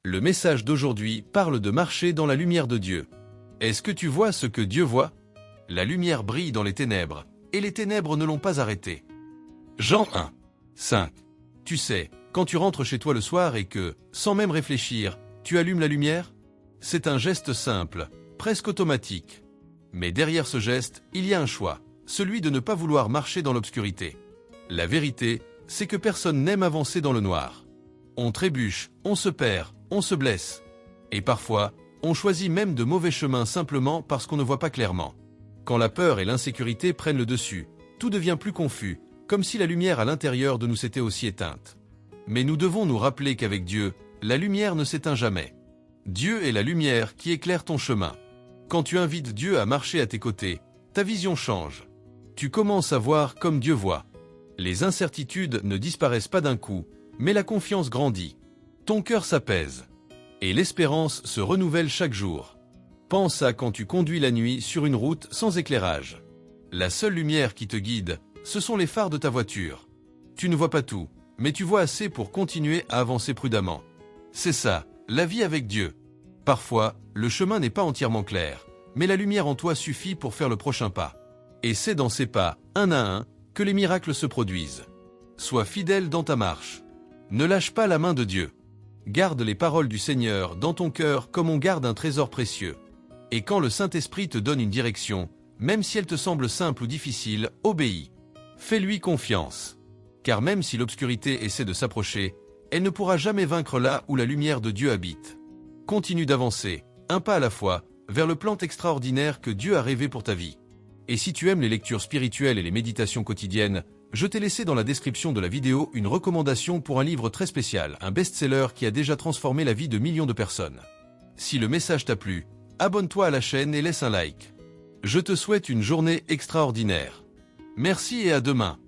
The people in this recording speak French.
Le message d'aujourd'hui parle de marcher dans la lumière de Dieu. Est-ce que tu vois ce que Dieu voit? La lumière brille dans les ténèbres, et les ténèbres ne l'ont pas arrêtée. Jean 1, 5. Tu sais, quand tu rentres chez toi le soir et que, sans même réfléchir, tu allumes la lumière? C'est un geste simple, presque automatique. Mais derrière ce geste, il y a un choix, celui de ne pas vouloir marcher dans l'obscurité. La vérité, c'est que personne n'aime avancer dans le noir. On trébuche, on se perd, on se blesse. Et parfois, on choisit même de mauvais chemins simplement parce qu'on ne voit pas clairement. Quand la peur et l'insécurité prennent le dessus, tout devient plus confus, comme si la lumière à l'intérieur de nous s'était aussi éteinte. Mais nous devons nous rappeler qu'avec Dieu, la lumière ne s'éteint jamais. Dieu est la lumière qui éclaire ton chemin. Quand tu invites Dieu à marcher à tes côtés, ta vision change. Tu commences à voir comme Dieu voit. Les incertitudes ne disparaissent pas d'un coup, mais la confiance grandit. Ton cœur s'apaise. Et l'espérance se renouvelle chaque jour. Pense à quand tu conduis la nuit sur une route sans éclairage. La seule lumière qui te guide, ce sont les phares de ta voiture. Tu ne vois pas tout, mais tu vois assez pour continuer à avancer prudemment. C'est ça, la vie avec Dieu. Parfois, le chemin n'est pas entièrement clair, mais la lumière en toi suffit pour faire le prochain pas. Et c'est dans ces pas, un à un, que les miracles se produisent. Sois fidèle dans ta marche. Ne lâche pas la main de Dieu. Garde les paroles du Seigneur dans ton cœur comme on garde un trésor précieux. Et quand le Saint-Esprit te donne une direction, même si elle te semble simple ou difficile, obéis. Fais-lui confiance. Car même si l'obscurité essaie de s'approcher, elle ne pourra jamais vaincre là où la lumière de Dieu habite. Continue d'avancer, un pas à la fois, vers le plan extraordinaire que Dieu a rêvé pour ta vie. Et si tu aimes les lectures spirituelles et les méditations quotidiennes, je t'ai laissé dans la description de la vidéo une recommandation pour un livre très spécial, un best-seller qui a déjà transformé la vie de millions de personnes. Si le message t'a plu, abonne-toi à la chaîne et laisse un like. Je te souhaite une journée extraordinaire. Merci et à demain.